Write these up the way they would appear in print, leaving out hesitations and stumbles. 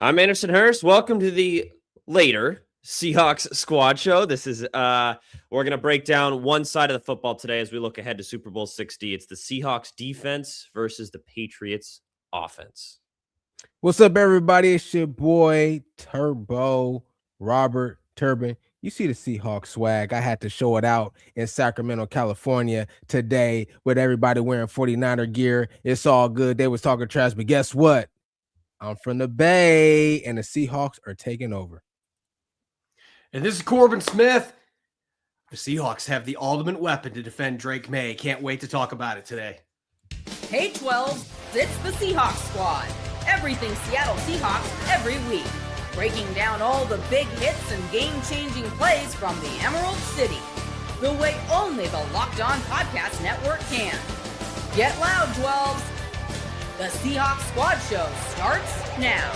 I'm Anderson Hurst. Welcome to the later Seahawks squad show. This is we're going to break down one side of the football today as we look ahead to Super Bowl 60. It's the Seahawks defense versus the Patriots offense. What's up, everybody? It's your boy Turbo Robert Turbin. You see the Seahawks swag. I had to show it out in Sacramento, California today with everybody wearing 49er gear. It's all good. They was talking trash, but guess what? I'm from the Bay, and the Seahawks are taking over. And this is Corbin Smith. The Seahawks have the ultimate weapon to defend Drake Maye. Can't wait to talk about it today. Hey, 12, it's the Seahawks squad. Everything Seattle Seahawks every week. Breaking down all the big hits and game-changing plays from the Emerald City. The way only the Locked On Podcast Network can. Get loud, 12s. The Seahawks Squad Show starts now.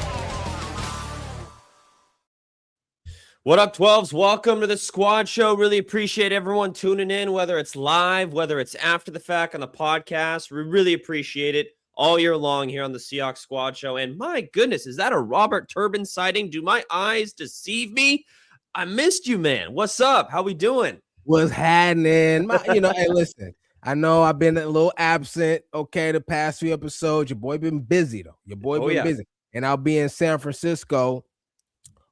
What up, 12s? Welcome to the Squad Show. Really appreciate everyone tuning in, whether it's live, whether it's after the fact on the podcast. We really appreciate it all year long here on the Seahawks Squad Show. And my goodness, is that a Robert Turbin sighting? Do my eyes deceive me? I missed you, man. What's up? How we doing? What's happening? Hey, listen. I know I've been a little absent, the past few episodes. Your boy been busy, though. Busy. And I'll be in San Francisco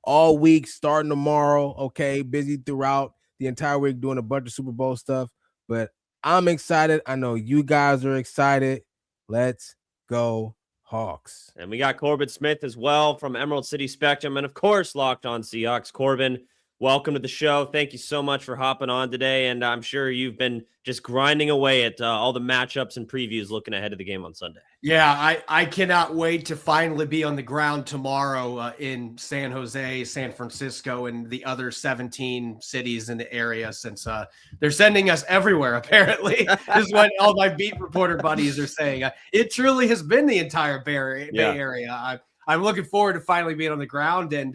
all week, starting tomorrow, busy throughout the entire week doing a bunch of Super Bowl stuff. But I'm excited. I know you guys are excited. Let's go Hawks. And we got Corbin Smith as well from Emerald City Spectrum. And, of course, Locked On Seahawks. Corbin, welcome to the show. Thank you so much for hopping on today. And I'm sure you've been just grinding away at all the matchups and previews looking ahead of the game on Sunday. Yeah, I cannot wait to finally be on the ground tomorrow in San Jose, San Francisco, and the other 17 cities in the area since they're sending us everywhere, apparently. This is what all my beat reporter buddies are saying. It truly has been the entire Bay Area. I'm looking forward to finally being on the ground and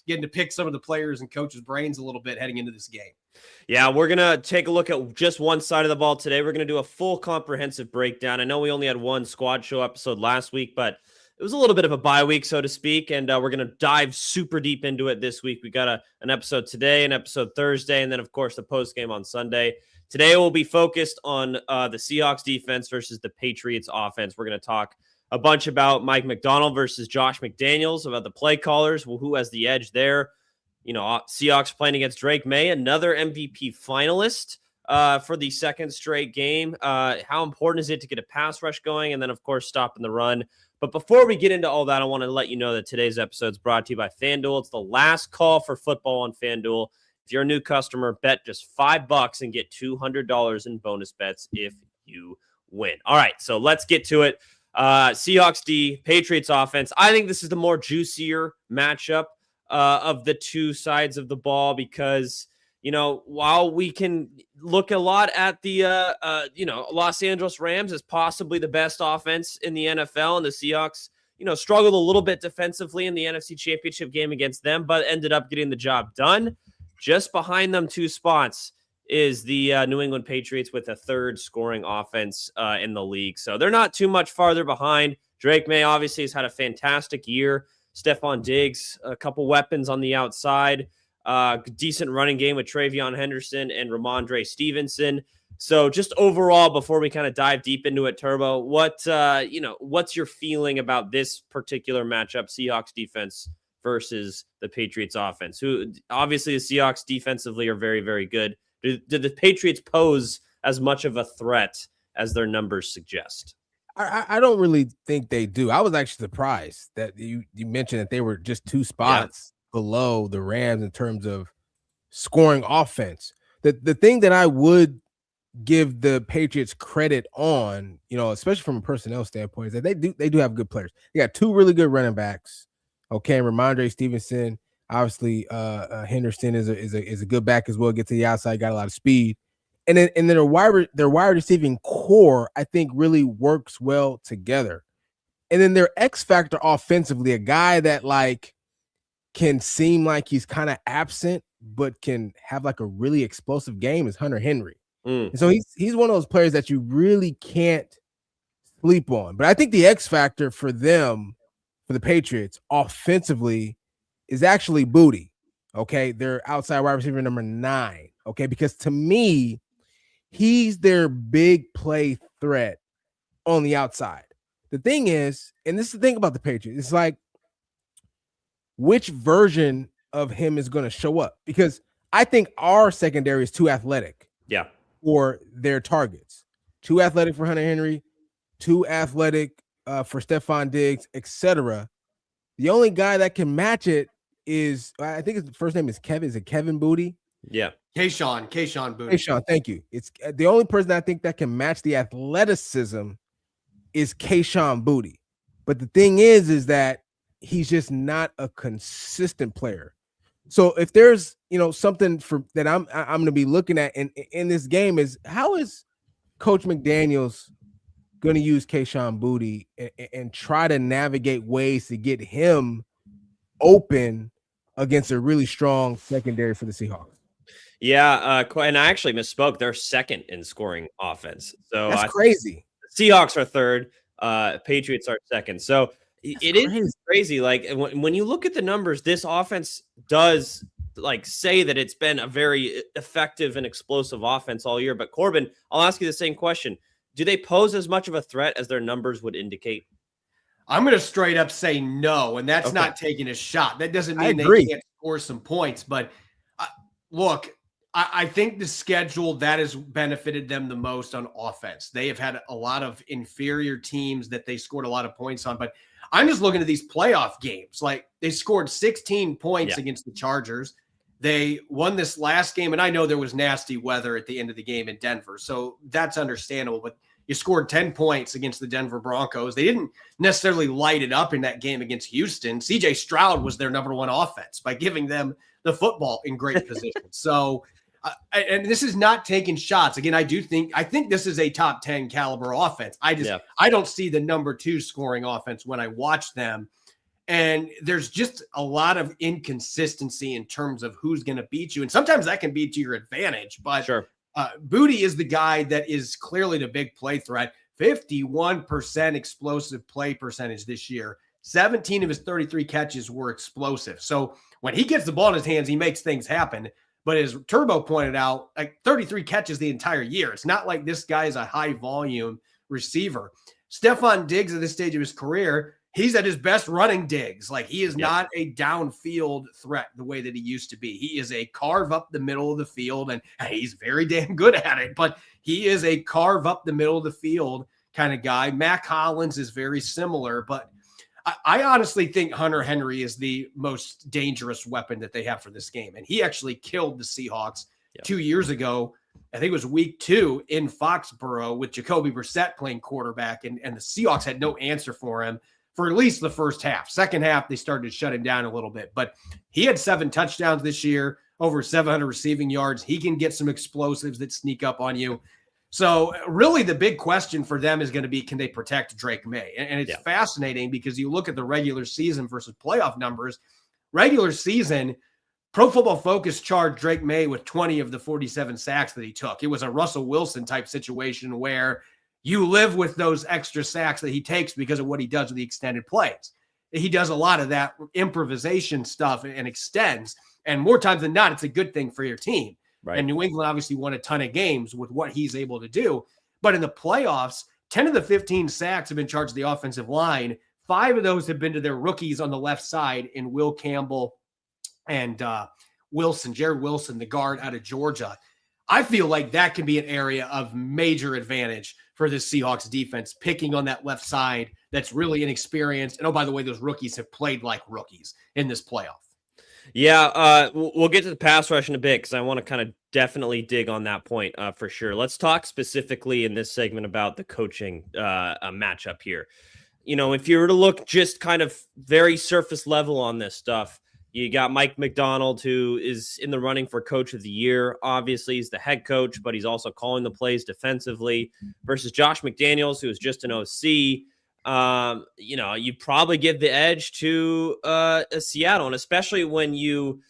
getting to pick some of the players and coaches' brains a little bit heading into this game. Yeah, we're going to take a look at just one side of the ball today. We're going to do a full comprehensive breakdown. I know we only had one squad show episode last week, but it was a little bit of a bye week, so to speak, and we're going to dive super deep into it this week. We got an episode today, an episode Thursday, and then, of course, the post-game on Sunday. Today we'll be focused on the Seahawks defense versus the Patriots offense. We're going to talk a bunch about Mike Macdonald versus Josh McDaniels, about the play callers, who has the edge there. You know, Seahawks playing against Drake Maye, another MVP finalist for the second straight game. How important is it to get a pass rush going? And then, of course, stopping the run. But before we get into all that, I want to let you know that today's episode is brought to you by FanDuel. It's the last call for football on FanDuel. If you're a new customer, bet just $5 and get $200 in bonus bets if you win. All right, so let's get to it. Seahawks D, Patriots offense. I think this is the more juicier matchup of the two sides of the ball because, you know, while we can look a lot at the, Los Angeles Rams as possibly the best offense in the NFL, and the Seahawks, struggled a little bit defensively in the NFC Championship game against them, but ended up getting the job done. Just behind them 2 spots is the New England Patriots with a third scoring offense in the league. So they're not too much farther behind. Drake Maye obviously has had a fantastic year. Stephon Diggs, a couple weapons on the outside, decent running game with Travion Henderson and Ramondre Stevenson. So just overall, before we kind of dive deep into it, Turbo, what's your feeling about this particular matchup, Seahawks defense versus the Patriots offense? Who obviously the Seahawks defensively are very, very good. Did the Patriots pose as much of a threat as their numbers suggest? I don't really think they do. I was actually surprised that you mentioned that they were just 2 spots below the Rams in terms of scoring offense. The thing that I would give the Patriots credit on, especially from a personnel standpoint, is that they do have good players. They got 2 really good running backs. Ramondre Stevenson, obviously Henderson is a good back as well. Get to the outside, got a lot of speed. And then their wide receiving core, I think, really works well together. And then their X factor offensively, a guy that can seem like he's kind of absent, but can have a really explosive game, is Hunter Henry. And so he's one of those players that you really can't sleep on. But I think the X factor for them for the Patriots offensively is actually Booty. Okay, they're outside wide receiver number 9. Okay, because to me, he's their big play threat on the outside. The thing is, and this is the thing about the Patriots, it's like which version of him is going to show up, because I think our secondary is too athletic. Yeah. For their targets. Too athletic for Hunter Henry, too athletic for Stephon Diggs, etc. The only guy that can match it is, I think his first name is Kevin. Is it Kevin Booty? Yeah. Kayshawn Booty. Kayshawn, thank you. It's the only person I think that can match the athleticism is Kayshawn Booty. But the thing is that he's just not a consistent player. So if there's, something for that I'm going to be looking at in this game is, how is Coach McDaniels going to use Kayshawn Booty and try to navigate ways to get him open against a really strong secondary for the Seahawks? Yeah, and I actually misspoke. They're second in scoring offense. So that's crazy. Seahawks are third. Patriots are second. So it is crazy. Like when you look at the numbers, this offense does say that it's been a very effective and explosive offense all year. But Corbin, I'll ask you the same question. Do they pose as much of a threat as their numbers would indicate? I'm going to straight up say no, and that's not taking a shot. That doesn't mean they can't score some points. But look, I think the schedule that has benefited them the most on offense. They have had a lot of inferior teams that they scored a lot of points on. But I'm just looking at these playoff games. Like, they scored 16 points against the Chargers. They won this last game, and I know there was nasty weather at the end of the game in Denver, so that's understandable. But you scored 10 points against the Denver Broncos. They didn't necessarily light it up in that game against Houston. C.J. Stroud was their number one offense by giving them the football in great position. So, and this is not taking shots. Again, I think this is a top 10 caliber offense. I don't see the number 2 scoring offense when I watch them. And there's just a lot of inconsistency in terms of who's going to beat you. And sometimes that can be to your advantage. But Booty is the guy that is clearly the big play threat. 51% explosive play percentage this year. 17 of his 33 catches were explosive. So when he gets the ball in his hands, he makes things happen. But as Turbo pointed out, 33 catches the entire year. It's not like this guy is a high volume receiver. Stephon Diggs at this stage of his career, he's at his best running Diggs. He is not a downfield threat the way that he used to be. He is a carve up the middle of the field, and he's very damn good at it, but he is a carve up the middle of the field kind of guy. Mac Hollins is very similar, but I honestly think Hunter Henry is the most dangerous weapon that they have for this game. And he actually killed the Seahawks 2 years ago. I think it was week 2 in Foxborough with Jacoby Brissett playing quarterback, and the Seahawks had no answer for him for at least the first half. Second half, they started to shut him down a little bit. But he had 7 touchdowns this year, over 700 receiving yards. He can get some explosives that sneak up on you. So really the big question for them is going to be, can they protect Drake Maye? And it's fascinating because you look at the regular season versus playoff numbers. Regular season, Pro Football Focus charged Drake Maye with 20 of the 47 sacks that he took. It was a Russell Wilson type situation where you live with those extra sacks that he takes because of what he does with the extended plays. He does a lot of that improvisation stuff and extends. And more times than not, it's a good thing for your team. Right. And New England obviously won a ton of games with what he's able to do. But in the playoffs, 10 of the 15 sacks have been charged to the offensive line. 5 of those have been to their rookies on the left side in Will Campbell and Jared Wilson, the guard out of Georgia. I feel like that can be an area of major advantage for the Seahawks defense, picking on that left side that's really inexperienced. And, oh, by the way, those rookies have played like rookies in this playoff. Yeah, we'll get to the pass rush in a bit because I want to kind of definitely dig on that point for sure. Let's talk specifically in this segment about the coaching matchup here. If you were to look just kind of very surface level on this stuff, you got Mike Macdonald, who is in the running for coach of the year. Obviously, he's the head coach, but he's also calling the plays defensively versus Josh McDaniels, who is just an OC. You probably give the edge to Seattle, and especially when you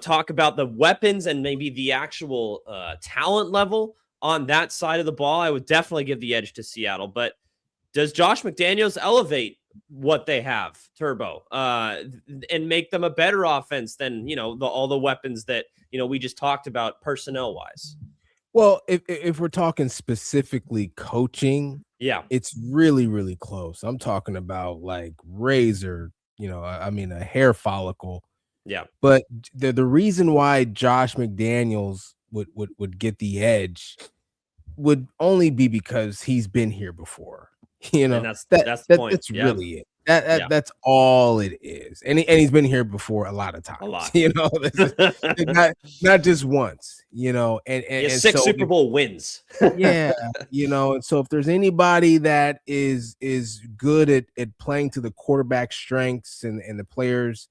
talk about the weapons and maybe the actual talent level on that side of the ball, I would definitely give the edge to Seattle. But does Josh McDaniels elevate what they have, Turbo, and make them a better offense than, all the weapons that, we just talked about personnel wise. Well, if we're talking specifically coaching, Yeah. it's really, really close. I'm talking about like razor, a hair follicle. Yeah. But the reason why Josh McDaniels would get the edge would only be because he's been here before. And that's the point. That's Yeah. really it. That's all it is. And he's been here before a lot of times. A lot. Not just once, and six Super Bowl wins. Yeah, and so if there's anybody that is good at playing to the quarterback strengths and the players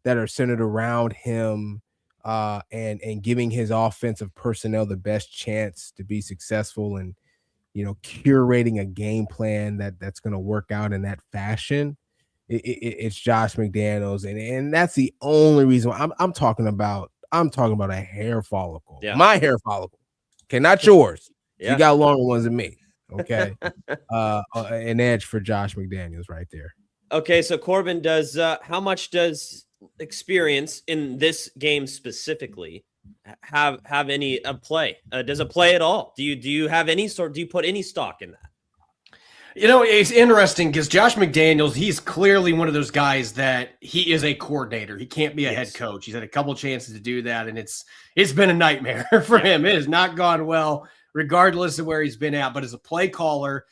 that are centered around him, and giving his offensive personnel the best chance to be successful, and curating a game plan that's going to work out in that fashion, it's Josh McDaniels, and that's the only reason why I'm talking about a hair follicle. Yeah. My hair follicle. Okay, not yours. Yeah. You got longer ones than me. Okay. An edge for Josh McDaniels right there. Okay, so Corbin, does how much does experience in this game specifically have any play? Does it play at all? Do you have any do you put any stock in that? It's interesting because Josh McDaniels, he's clearly one of those guys that he is a coordinator. He can't be a head coach. He's had a couple chances to do that, and it's been a nightmare for him. It has not gone well, regardless of where he's been at. But as a play caller,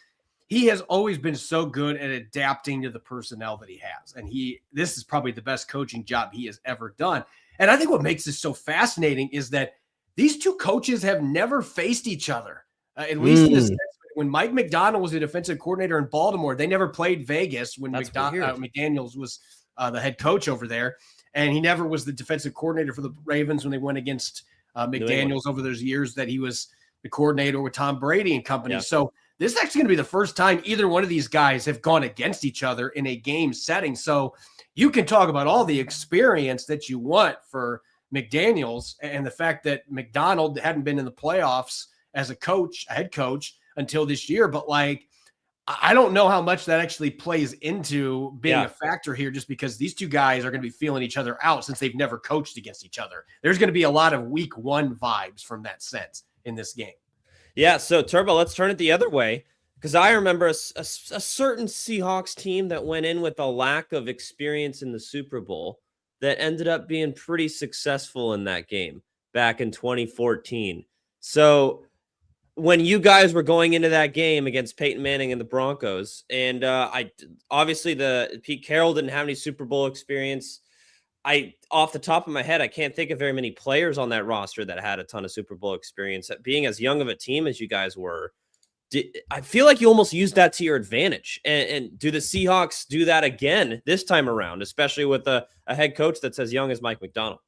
he has always been so good at adapting to the personnel that he has. And this is probably the best coaching job he has ever done. And I think what makes this so fascinating is that these two coaches have never faced each other, at least in the sense when Mike Macdonald was the defensive coordinator in Baltimore. They never played Vegas when McDaniels was the head coach over there. And he never was the defensive coordinator for the Ravens when they went against McDaniels over those years that he was the coordinator with Tom Brady and company. Yeah. So this is actually going to be the first time either one of these guys have gone against each other in a game setting. So you can talk about all the experience that you want for McDaniels and the fact that Macdonald hadn't been in the playoffs as a head coach until this year. But I don't know how much that actually plays into being a factor here, just because these two guys are going to be feeling each other out since they've never coached against each other. There's going to be a lot of week one vibes from that sense in this game. Yeah, so Turbo, let's turn it the other way, because I remember a certain Seahawks team that went in with a lack of experience in the Super Bowl that ended up being pretty successful in that game back in 2014. So when you guys were going into that game against Peyton Manning and the Broncos, and obviously Pete Carroll didn't have any Super Bowl experience. Off the top of my head, I can't think of very many players on that roster that had a ton of Super Bowl experience. Being as young of a team as you guys were, I feel like you almost used that to your advantage. And do the Seahawks do that again this time around, especially with a head coach that's as young as Mike Macdonald?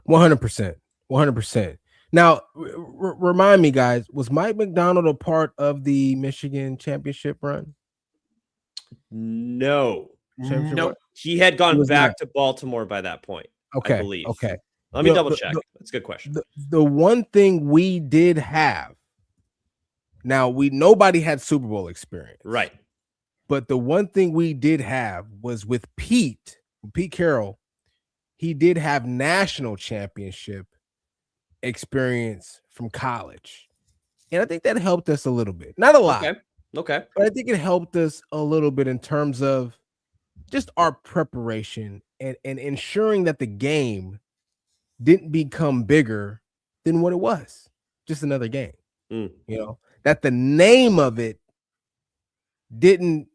100%. 100%. Now, remind me, guys, was Mike Macdonald a part of the Michigan championship run? No. No. He had gone back to Baltimore by that point. Okay. I believe. Okay. Let me double check. That's a good question. The one thing we did have, now nobody had Super Bowl experience. Right. But the one thing we did have was with Pete Carroll, he did have national championship experience from college. And I think that helped us a little bit. Not a lot. Okay. But I think it helped us a little bit in terms of just our preparation and ensuring that the game didn't become bigger than what it was. Just another game. That the name of it didn't,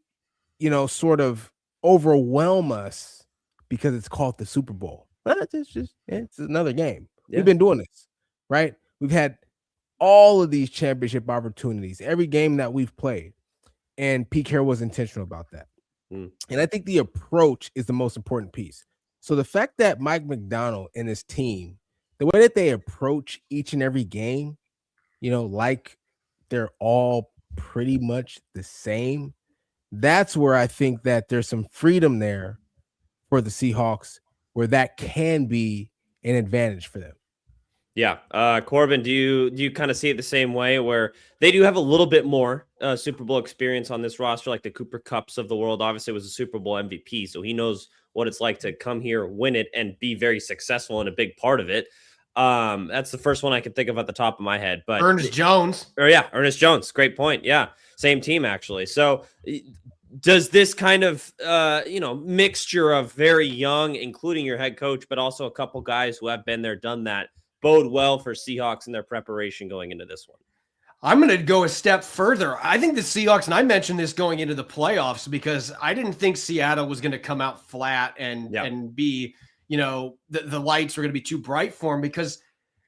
sort of overwhelm us because it's called the Super Bowl. It's another game. Yeah. We've been doing this, right? We've had all of these championship opportunities, every game that we've played, and Pete Carroll was intentional about that. And I think the approach is the most important piece. So the fact that Mike Macdonald and his team, the way that they approach each and every game, like they're all pretty much the same, that's where I think that there's some freedom there for the Seahawks, where that can be an advantage for them. Yeah. Corbin, do you kind of see it the same way where they do have a little bit more Super Bowl experience on this roster, like the Cooper Cups of the world? Obviously, was a Super Bowl MVP, so he knows what it's like to come here, win it, and be very successful in a big part of it. That's the first one I can think of at the top of my head. But Ernest Jones. Ernest Jones. Great point. Yeah, same team actually. So does this kind of mixture of very young, including your head coach, but also a couple guys who have been there, done that, bode well for Seahawks in their preparation going into this one? I'm going to go a step further. I think the Seahawks, and I mentioned this going into the playoffs, because I didn't think Seattle was going to come out flat and be, the lights were going to be too bright for them, because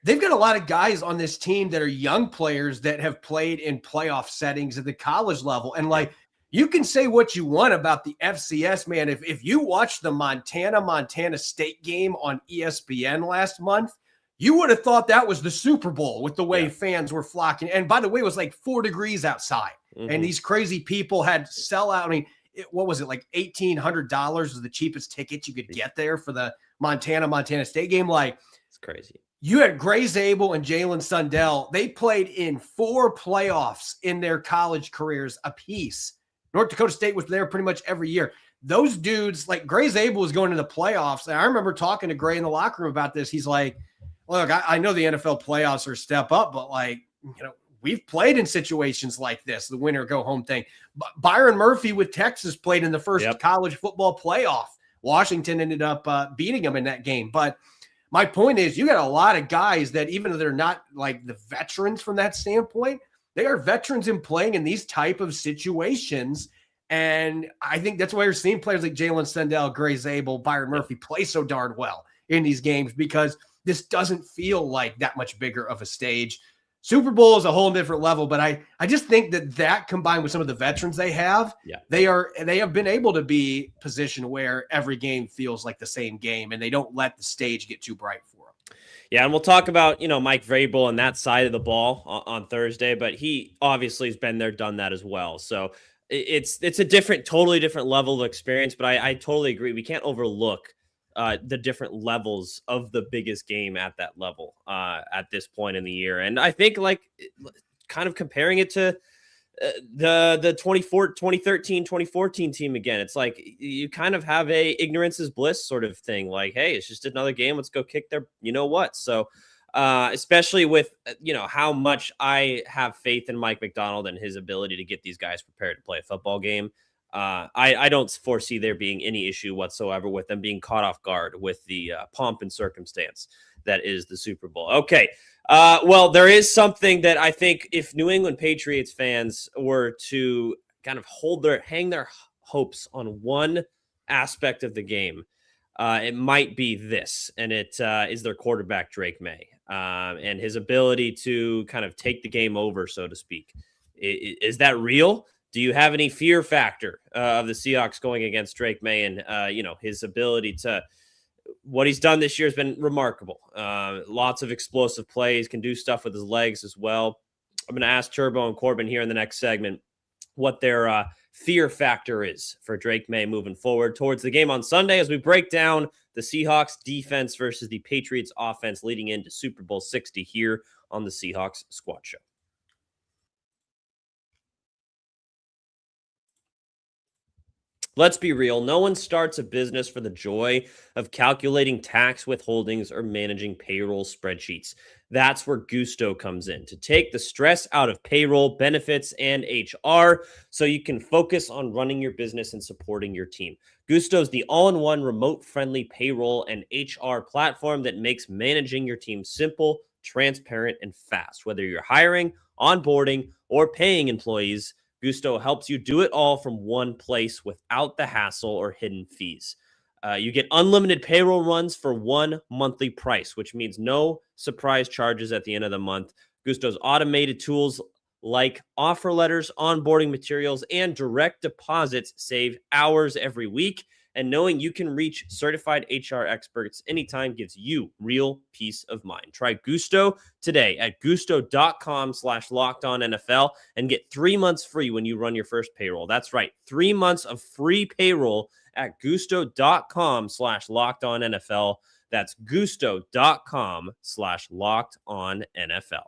they've got a lot of guys on this team that are young players that have played in playoff settings at the college level. And you can say what you want about the FCS, man. If you watched the Montana State game on ESPN last month, you would have thought that was the Super Bowl with the way fans were flocking. And by the way, it was like 4 degrees outside. Mm-hmm. And these crazy people had sellout. I mean, what was it, like $1,800 was the cheapest ticket you could get there for the Montana State game? It's crazy. You had Gray Zabel and Jalen Sundell. They played in 4 playoffs in their college careers apiece. North Dakota State was there pretty much every year. Those dudes, like Gray Zabel was going to the playoffs. And I remember talking to Gray in the locker room about this. He's like, look, I know the NFL playoffs are a step up, but we've played in situations like this, the winner go home thing. Byron Murphy with Texas played in the first college football playoff. Washington ended up beating them in that game. But my point is, you got a lot of guys that, even though they're not like the veterans from that standpoint, they are veterans in playing in these type of situations. And I think that's why you're seeing players like Jalen Sundell, Gray Zabel, Byron Murphy play so darn well in these games, because this doesn't feel like that much bigger of a stage. Super Bowl is a whole different level, but I just think that combined with some of the veterans they have, they have been able to be positioned where every game feels like the same game, and they don't let the stage get too bright for them. Yeah, and we'll talk about, Mike Vrabel and that side of the ball on Thursday, but he obviously has been there, done that as well. So it's a totally different level of experience, but I totally agree. We can't overlook the different levels of the biggest game at that level at this point in the year. And I think kind of comparing it to the 2013, 2014 team again, it's like you kind of have a ignorance is bliss sort of thing. Like, hey, it's just another game. Let's go kick their, what? So especially with, how much I have faith in Mike Macdonald and his ability to get these guys prepared to play a football game. I don't foresee there being any issue whatsoever with them being caught off guard with the pomp and circumstance that is the Super Bowl. Okay. Well, there is something that I think if New England Patriots fans were to kind of hang their hopes on one aspect of the game, it might be this, and it is their quarterback, Drake Maye, and his ability to kind of take the game over, so to speak. Is that real? Do you have any fear factor of the Seahawks going against Drake Maye and, his ability to – what he's done this year has been remarkable. Lots of explosive plays, can do stuff with his legs as well. I'm going to ask Turbo and Corbin here in the next segment what their fear factor is for Drake Maye moving forward towards the game on Sunday as we break down the Seahawks defense versus the Patriots offense leading into Super Bowl 60 here on the Seahawks Squad Show. Let's be real. No one starts a business for the joy of calculating tax withholdings or managing payroll spreadsheets. That's where Gusto comes in to take the stress out of payroll, benefits, and HR so you can focus on running your business and supporting your team. Gusto is the all-in-one remote-friendly payroll and HR platform that makes managing your team simple, transparent, and fast. Whether you're hiring, onboarding, or paying employees, Gusto helps you do it all from one place without the hassle or hidden fees. You get unlimited payroll runs for one monthly price, which means no surprise charges at the end of the month. Gusto's automated tools like offer letters, onboarding materials, and direct deposits save hours every week. And knowing you can reach certified HR experts anytime gives you real peace of mind. Try Gusto today at gusto.com/lockedonnfl and get 3 months free when you run your first payroll. That's right. 3 months of free payroll at gusto.com/lockedonnfl. That's gusto.com/lockedonnfl.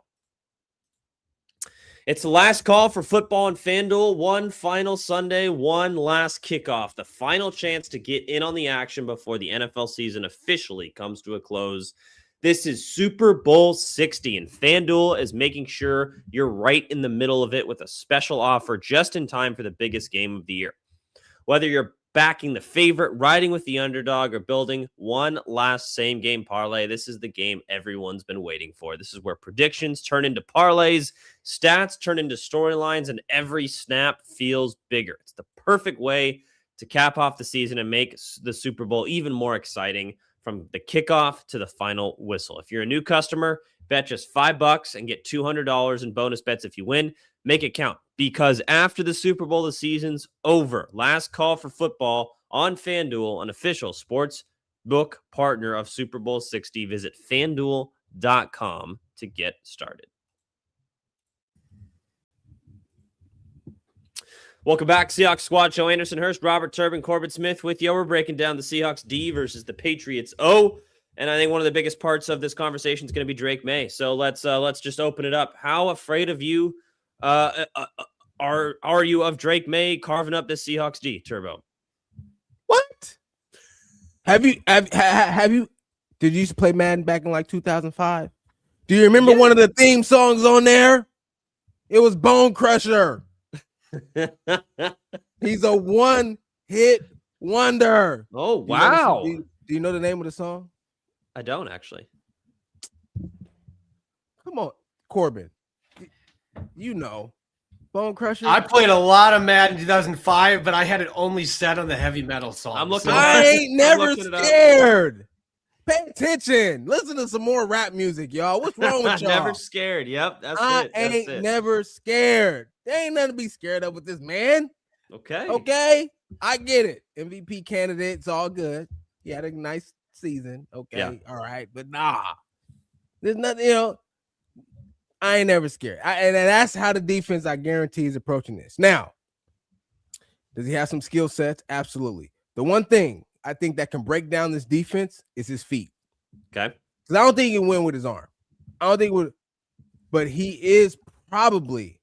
It's the last call for football and FanDuel. One final Sunday, one last kickoff. The final chance to get in on the action before the NFL season officially comes to a close. This is Super Bowl 60, and FanDuel is making sure you're right in the middle of it with a special offer just in time for the biggest game of the year. Whether you're backing the favorite, riding with the underdog, or building one last same-game parlay, this is the game everyone's been waiting for. This is where predictions turn into parlays, stats turn into storylines, and every snap feels bigger. It's the perfect way to cap off the season and make the Super Bowl even more exciting from the kickoff to the final whistle. If you're a new customer, bet just $5 and get $200 in bonus bets if you win. Make it count, because after the Super Bowl, the season's over. Last call for football on FanDuel, an official sports book partner of Super Bowl 60. Visit FanDuel.com to get started. Welcome back, Seahawks Squad Show. Anderson Hurst, Robert Turbin, Corbin Smith with you. We're breaking down the Seahawks D versus the Patriots O. And I think one of the biggest parts of this conversation is going to be Drake Maye. So let's just open it up. How afraid of you are you of Drake Maye carving up this Seahawks D, Turbo? What? Have you did you used to play Madden back in like 2005? Do you remember one of the theme songs on there? It was Bone Crusher. He's a one-hit wonder. Oh, wow. Do you know the name of the song? I don't actually. Come on, Corbin. You know, Bone Crusher. I played a lot of Madden in 2005, but I had it only set on the heavy metal songs. I'm looking. I ain't never scared. Pay attention. Listen to some more rap music, y'all. What's wrong with y'all? Never scared. Yep, that's it. I ain't never scared. There ain't nothing to be scared of with this man. Okay. I get it. MVP candidate. It's all good. He had a nice season. Okay. Yeah. All right. But nah. There's nothing, I ain't never scared. And that's how the defense, I guarantee, is approaching this. Now, does he have some skill sets? Absolutely. The one thing I think that can break down this defense is his feet. Okay. Because I don't think he can win with his arm. I don't think but he is probably,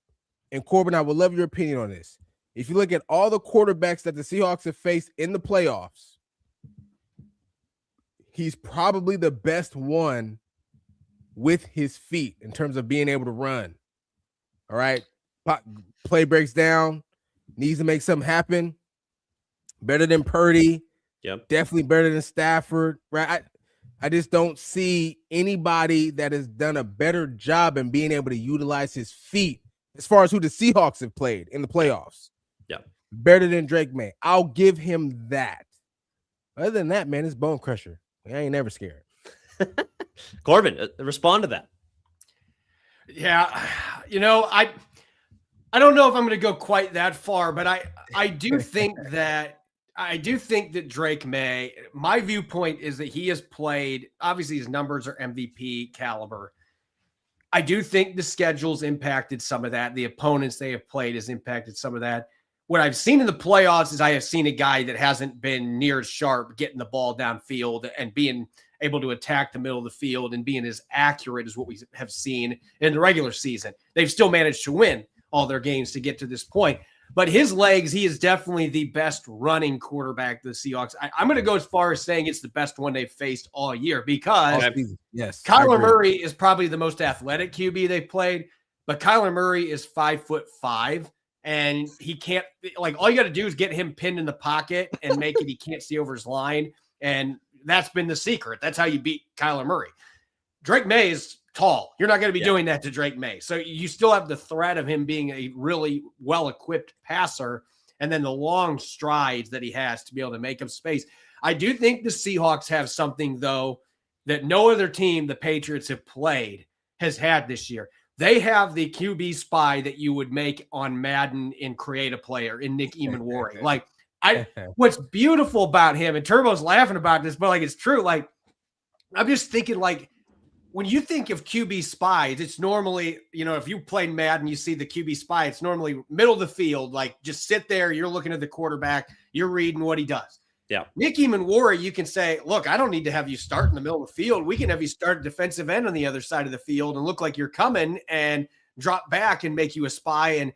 and Corbin, I would love your opinion on this. If you look at all the quarterbacks that the Seahawks have faced in the playoffs, he's probably the best one with his feet in terms of being able to run. All right. Play breaks down, needs to make something happen. Better than Purdy. Yep. Definitely better than Stafford. Right. I just don't see anybody that has done a better job in being able to utilize his feet as far as who the Seahawks have played in the playoffs. Yeah. Better than Drake Maye. I'll give him that. Other than that, man, it's Bone Crusher. I ain't never scared. Corbin, respond to that. Yeah. I don't know if I'm going to go quite that far, but I do think that Drake Maye, my viewpoint is that he has played, obviously his numbers are MVP caliber. I do think the schedule's impacted some of that. The opponents they have played has impacted some of that. What I've seen in the playoffs is I have seen a guy that hasn't been near as sharp getting the ball downfield and being able to attack the middle of the field and being as accurate as what we have seen in the regular season. They've still managed to win all their games to get to this point. But his legs, he is definitely the best running quarterback the Seahawks. I'm going to go as far as saying it's the best one they've faced all year because yes, Kyler Murray is probably the most athletic QB they've played, but Kyler Murray is 5'5", and he can't, all you got to do is get him pinned in the pocket and make it he can't see over his line, and that's been the secret. That's how you beat Kyler Murray. Drake Maye is tall. You're not going to be doing that to Drake Maye. So you still have the threat of him being a really well-equipped passer and then the long strides that he has to be able to make up space. I do think the Seahawks have something, though, that no other team the Patriots have played has had this year. They have the QB spy that you would make on Madden in Create a Player in Nick Eamon-Waring. What's beautiful about him, and Turbo's laughing about this, but it's true. I'm just thinking, when you think of QB spies, it's normally, if you play Madden, you see the QB spy, it's normally middle of the field, just sit there, you're looking at the quarterback, you're reading what he does. Yeah. Nick Eamon-Warry, you can say, look, I don't need to have you start in the middle of the field. We can have you start defensive end on the other side of the field and look like you're coming and drop back and make you a spy. And,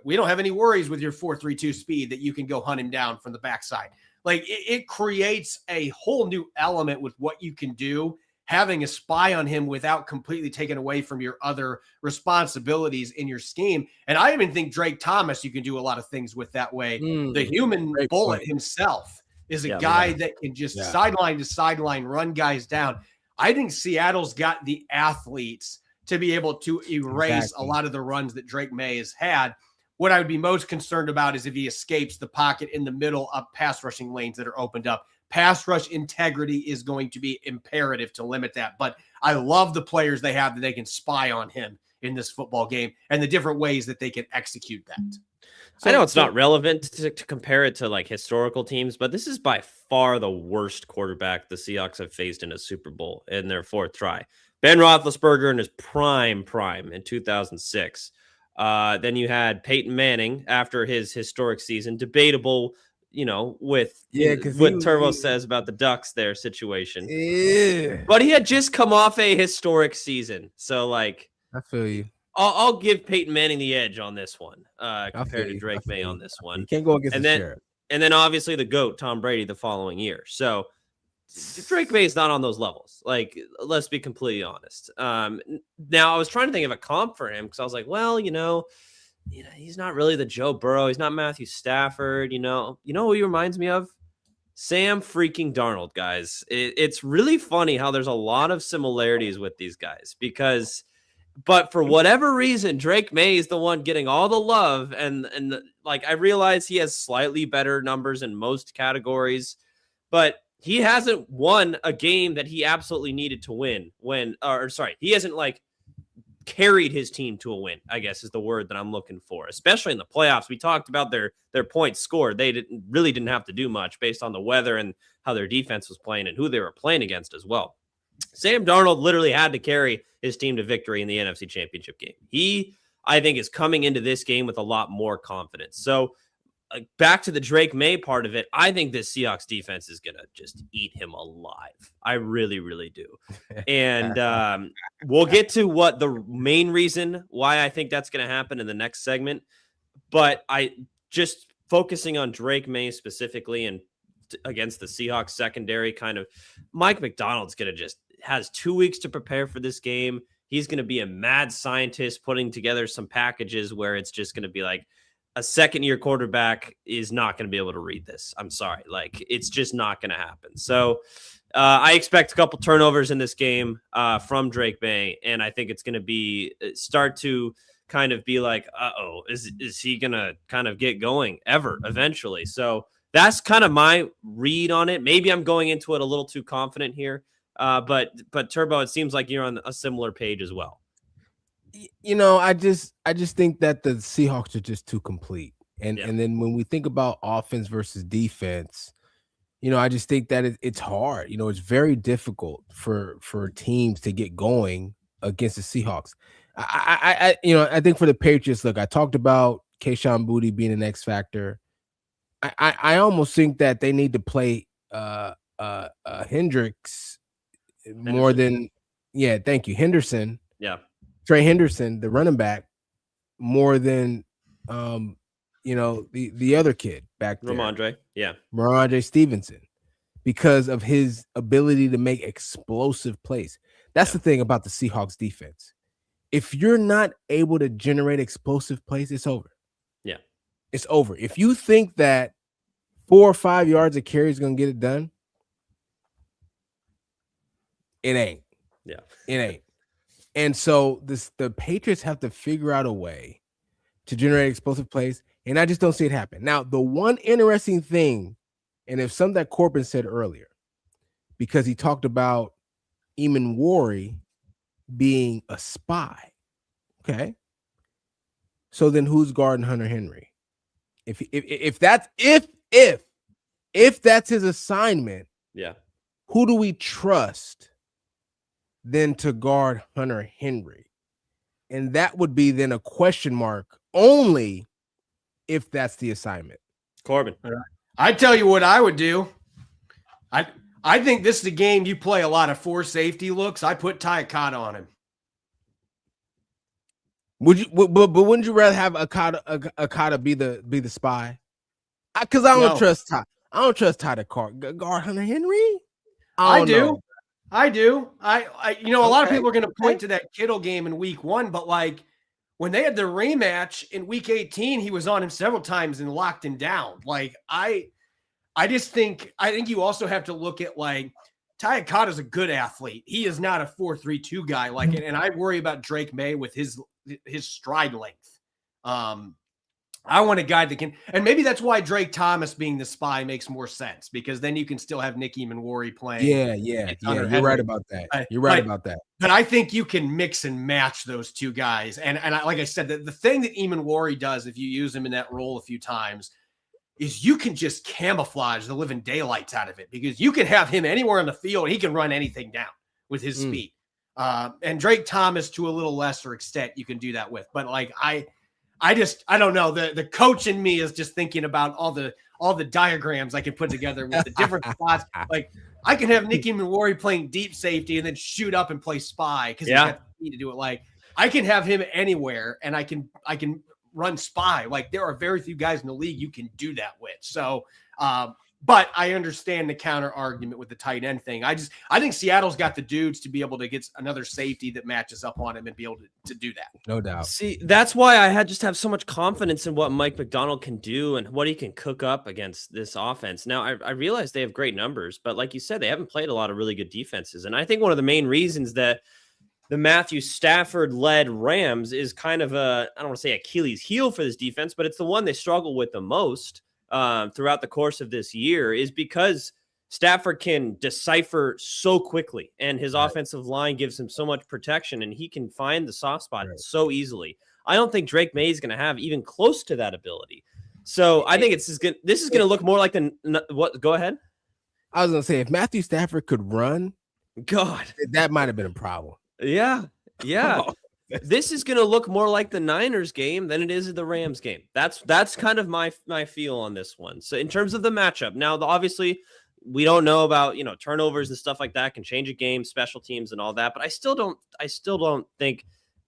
we don't have any worries with your 4.32 speed that you can go hunt him down from the backside. Like it creates a whole new element with what you can do, having a spy on him without completely taking away from your other responsibilities in your scheme. And I even think Drake Thomas, you can do a lot of things with that way. The human bullet himself is a guy that can just sideline to sideline run guys down. I think Seattle's got the athletes to be able to erase a lot of the runs that Drake Maye has had. What I would be most concerned about is if he escapes the pocket in the middle of pass rushing lanes that are opened up. Pass rush integrity is going to be imperative to limit that. But I love the players they have that they can spy on him in this football game and the different ways that they can execute that. So, I know it's not relevant to compare it to like historical teams, but this is by far the worst quarterback the Seahawks have faced in a Super Bowl in their fourth try. Ben Roethlisberger in his prime in 2006. Then you had Peyton Manning after his historic season, debatable, with what Turbo says about the Ducks, their situation. Yeah. But he had just come off a historic season. So, like, I feel you. I'll give Peyton Manning the edge on this one compared to Drake Maye on this one. You can't go against the sheriff. And then obviously the GOAT, Tom Brady, the following year. So Drake Maye is not on those levels. Like, let's be completely honest. Now I was trying to think of a comp for him because I was like, well, he's not really the Joe Burrow. He's not Matthew Stafford. You know who he reminds me of? Sam freaking Darnold, guys. It's really funny how there's a lot of similarities with these guys but for whatever reason, Drake Maye is the one getting all the love. And I realize he has slightly better numbers in most categories, but he hasn't won a game that he absolutely needed to win he hasn't carried his team to a win, I guess is the word that I'm looking for, especially in the playoffs. We talked about their points scored. They didn't have to do much based on the weather and how their defense was playing and who they were playing against as well. Sam Darnold literally had to carry his team to victory in the NFC Championship game. He, I think, is coming into this game with a lot more confidence. So back to the Drake Maye part of it, I think this Seahawks defense is going to just eat him alive. I really, really do. And we'll get to what the main reason why I think that's going to happen in the next segment. But I just focusing on Drake Maye specifically and against the Seahawks secondary, kind of Mike Macdonald's going to has 2 weeks to prepare for this game. He's going to be a mad scientist putting together some packages where it's just going to be like a second-year quarterback is not going to be able to read this. I'm sorry. It's just not going to happen. So I expect a couple turnovers in this game from Drake Maye, and I think it's going to start to kind of be like, is he going to kind of get going eventually? So that's kind of my read on it. Maybe I'm going into it a little too confident here. But Turbo, it seems like you're on a similar page as well. I just think that the Seahawks are just too complete. And then when we think about offense versus defense, I just think that it's hard. It's very difficult for teams to get going against the Seahawks. I think for the Patriots, look, I talked about Kayshon Boutte being an X factor. I almost think that they need to play Hendricks more than thank you, Henderson. Yeah. Trey Henderson, the running back, more than the other kid back there. Ramondre Stevenson, because of his ability to make explosive plays. That's the thing about the Seahawks defense. If you're not able to generate explosive plays, it's over. Yeah. It's over. If you think that 4 or 5 yards of carry is going to get it done, it ain't. Yeah. It ain't. And so the Patriots have to figure out a way to generate explosive plays, and I just don't see it happen. Now, the one interesting thing, and if something that Corbin said earlier, because he talked about Eamon-Warry being a spy. Okay. So then who's guarding Hunter Henry? If that's his assignment, who do we trust then to guard Hunter Henry? And that would be then a question mark only if that's the assignment. Corbin. I tell you what I would do. I think this is a game you play a lot of 4 safety looks. I put Takata on him. Would you? But wouldn't you rather have Akata be the spy? Because I don't trust Ty. I don't trust Ty to guard Hunter Henry. I do. I a lot of people are going to point to that Kittle game in week 1, but like when they had the rematch in week 18, he was on him several times and locked him down. Like I think you also have to look at like Ty Akata is a good athlete. He is not a 4.32 guy like it, and I worry about Drake Maye with his stride length. I want a guy that can, and maybe that's why Drake Thomas being the spy makes more sense, because then you can still have Nicky Manwari playing. Yeah. You're right about that. You're right about that. But I think you can mix and match those two guys. And like I said, the thing that Manwari does, if you use him in that role a few times, is you can just camouflage the living daylights out of it, because you can have him anywhere on the field. And he can run anything down with his speed. And Drake Thomas, to a little lesser extent, you can do that with. But like I don't know. The coach in me is just thinking about all the diagrams I can put together with the different spots. Like I can have Nicky Manwari playing deep safety and then shoot up and play spy because he's got the speed to do it. Like I can have him anywhere and I can run spy. Like there are very few guys in the league you can do that with. So, but I understand the counter argument with the tight end thing. I think Seattle's got the dudes to be able to get another safety that matches up on him and be able to do that. No doubt. See, that's why I just have so much confidence in what Mike Macdonald can do and what he can cook up against this offense. Now, I realize they have great numbers, but like you said, they haven't played a lot of really good defenses. And I think one of the main reasons that the Matthew Stafford-led Rams is kind of I don't want to say Achilles heel for this defense, but it's the one they struggle with the most throughout the course of this year, is because Stafford can decipher so quickly and his offensive line gives him so much protection and he can find the soft spot so easily. I don't think Drake Maye is going to have even close to that ability. So I think this is going to look more like what? Go ahead. I was going to say, if Matthew Stafford could run, God, that might have been a problem. Yeah. This is going to look more like the Niners game than it is the Rams game. That's kind of my feel on this one. So in terms of the matchup, now obviously we don't know about turnovers and stuff like that can change a game, special teams and all that. But I still don't think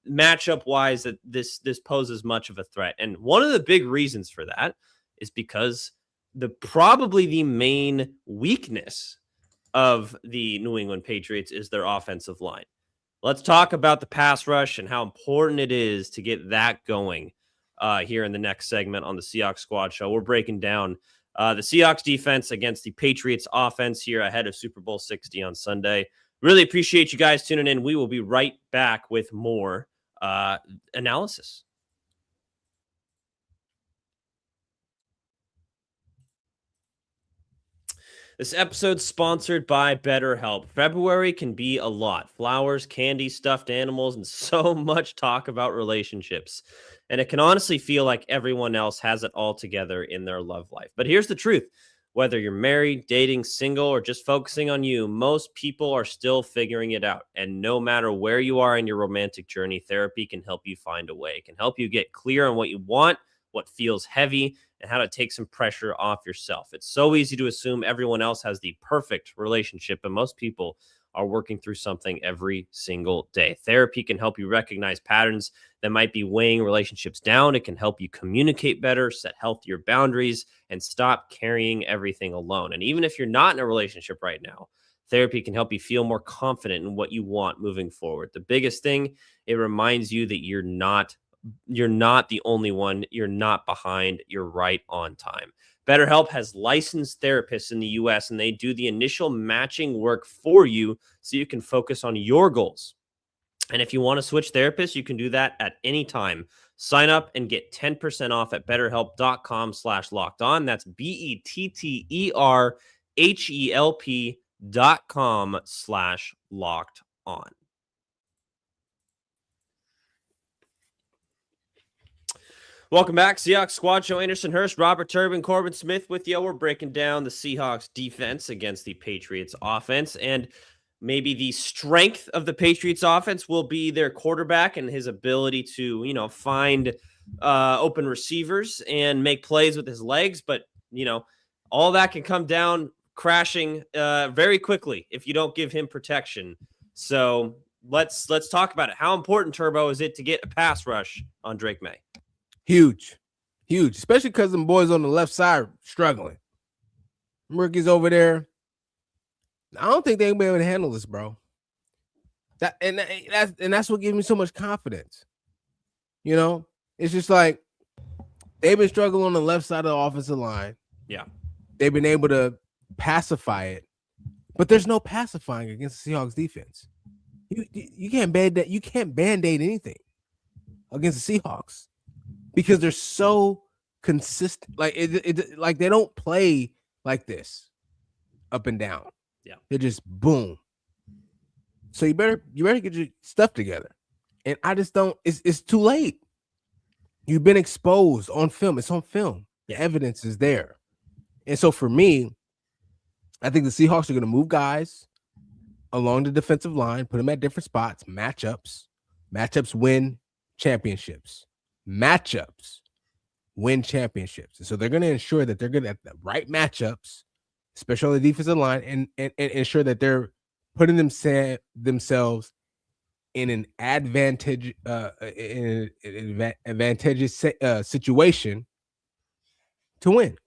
matchup wise that this poses much of a threat. And one of the big reasons for that is because probably the main weakness of the New England Patriots is their offensive line. Let's talk about the pass rush and how important it is to get that going here in the next segment on the Seahawks Squad Show. We're breaking down the Seahawks defense against the Patriots offense here ahead of Super Bowl 60 on Sunday. Really appreciate you guys tuning in. We will be right back with more analysis. This episode's sponsored by BetterHelp. February can be a lot. Flowers, candy, stuffed animals, and so much talk about relationships. And it can honestly feel like everyone else has it all together in their love life. But here's the truth. Whether you're married, dating, single, or just focusing on you, most people are still figuring it out. And no matter where you are in your romantic journey, therapy can help you find a way. It can help you get clear on what you want, what feels heavy, and how to take some pressure off yourself. It's so easy to assume everyone else has the perfect relationship, and most people are working through something every single day. Therapy can help you recognize patterns that might be weighing relationships down. It can help you communicate better, set healthier boundaries, and stop carrying everything alone. And even if you're not in a relationship right now, therapy can help you feel more confident in what you want moving forward. The biggest thing, it reminds you that you're not the only one. You're not behind. You're right on time. BetterHelp has licensed therapists in the U.S., and they do the initial matching work for you so you can focus on your goals. And if you want to switch therapists, you can do that at any time. Sign up and get 10% off at betterhelp.com/lockedon. That's BetterHelp.com/lockedon. Welcome back. Seahawks Squad Show. Anderson Hurst, Robert Turbin, Corbin Smith with you. We're breaking down the Seahawks defense against the Patriots offense. And maybe the strength of the Patriots offense will be their quarterback and his ability to, find open receivers and make plays with his legs. But, all that can come down crashing very quickly if you don't give him protection. So let's talk about it. How important, Turbo, is it to get a pass rush on Drake Maye? Huge, especially because them boys on the left side struggling. Rookies over there. I don't think they'll be able to handle this, bro. That's what gives me so much confidence. You know, it's just like they've been struggling on the left side of the offensive line. Yeah, they've been able to pacify it, but there's no pacifying against the Seahawks defense. You can't band-aid anything against the Seahawks because they're so consistent. Like like they don't play like this up and down. Yeah, they're just boom. So you better get your stuff together. And I just don't. It's too late. You've been exposed on film. It's on film. The evidence is there. And so for me, I think the Seahawks are going to move guys along the defensive line, put them at different spots, matchups. Matchups win championships. Matchups win championships. And so they're going to ensure that they're good at the right matchups, especially on the defensive line, and ensure that they're putting themselves in an advantageous situation to win.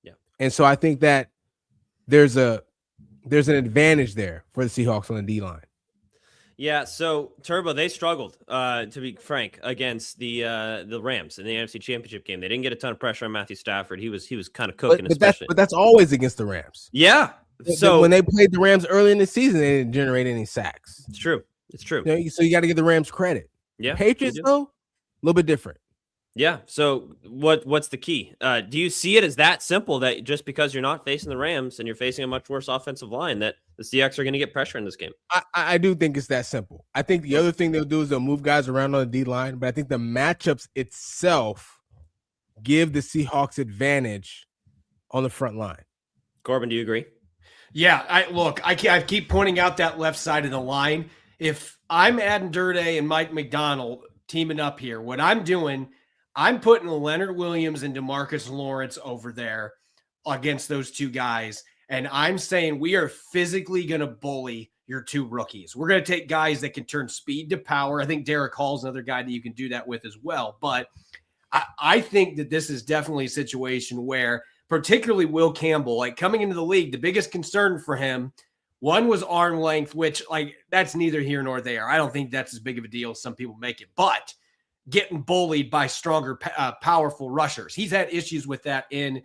Yeah. And so I think that there's an advantage there for the Seahawks on the D line. Yeah, so Turbo, they struggled, to be frank, against the Rams in the NFC Championship game. They didn't get a ton of pressure on Matthew Stafford. He was kind of cooking, but that's always against the Rams. Yeah. So when they played the Rams early in the season, they didn't generate any sacks. It's true. You know, so you got to give the Rams credit. Yeah. Patriots though, a little bit different. Yeah. So what's the key? Do you see it as that simple that just because you're not facing the Rams and you're facing a much worse offensive line that the Seahawks are going to get pressure in this game? I do think it's that simple. I think the other thing they'll do is they'll move guys around on the D line, but I think the matchups itself give the Seahawks advantage on the front line. Corbin, do you agree? Yeah, I keep pointing out that left side of the line. If I'm adding Durde and Mike Macdonald teaming up here, what I'm doing, I'm putting Leonard Williams and DeMarcus Lawrence over there against those two guys. And I'm saying we are physically going to bully your two rookies. We're going to take guys that can turn speed to power. I think Derek Hall's another guy that you can do that with as well. But I think that this is definitely a situation where particularly Will Campbell, like coming into the league, the biggest concern for him, one was arm length, which like that's neither here nor there. I don't think that's as big of a deal as some people make it, but getting bullied by stronger, powerful rushers. He's had issues with that in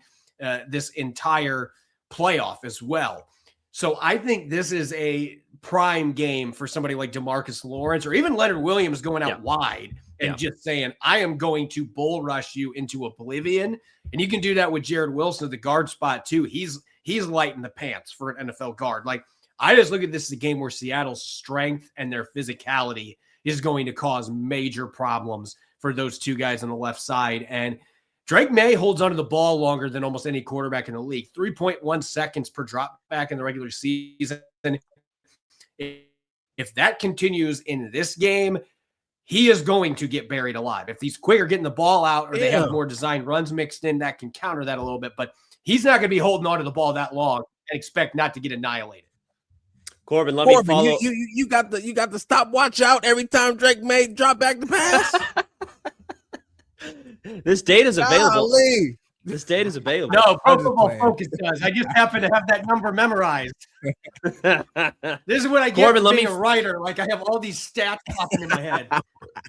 this entire playoff as well. So I think this is a prime game for somebody like DeMarcus Lawrence or even Leonard Williams going out wide and just saying, I am going to bull rush you into oblivion. And you can do that with Jared Wilson at the guard spot too. He's lighting the pants for an NFL guard. Like I just look at this as a game where Seattle's strength and their physicality is going to cause major problems for those two guys on the left side. And Drake Maye holds onto the ball longer than almost any quarterback in the league. 3.1 seconds per drop back in the regular season. If that continues in this game, he is going to get buried alive. If he's quicker getting the ball out or they have more design runs mixed in, that can counter that a little bit. But he's not going to be holding onto the ball that long and expect not to get annihilated. Corbin, let me follow. You got the stopwatch out every time Drake Maye drop back the pass. This data is available. Golly. This data is available. No, Pro Football Focus does. I just happen to have that number memorized. This is what I get Corbin, for being a writer. Like I have all these stats popping in my head.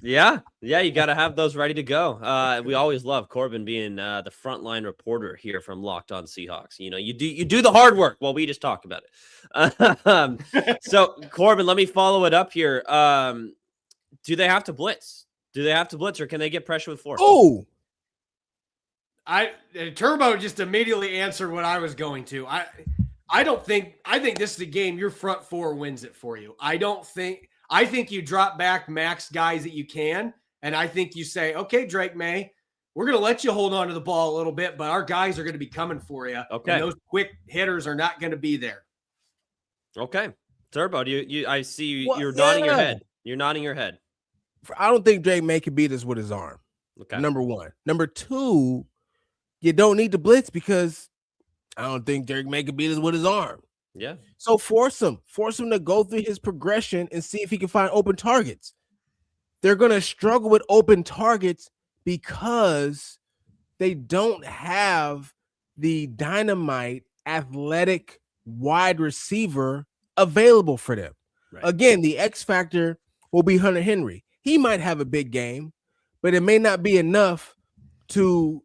Yeah, you got to have those ready to go. We always love Corbin being the frontline reporter here from Locked On Seahawks. You know, you do the hard work while we just talk about it. So, Corbin, let me follow it up here. Do they have to blitz? Or can they get pressure with force? Oh, Turbo just immediately answered what I was going to. I think this is a game your front four wins it for you. I think you drop back max guys that you can. And I think you say, okay, Drake Maye, we're going to let you hold on to the ball a little bit, but our guys are going to be coming for you. Okay. And those quick hitters are not going to be there. Okay. Turbo, I see you're nodding your head. You're nodding your head. I don't think Drake Maye can beat us with his arm. Okay. Number one. Number two, you don't need to blitz because I don't think Drake Maye can beat us with his arm. Yeah. So force him to go through his progression and see if he can find open targets. They're going to struggle with open targets because they don't have the dynamite athletic wide receiver available for them. Right. Again, the X factor will be Hunter Henry. He might have a big game, but it may not be enough to,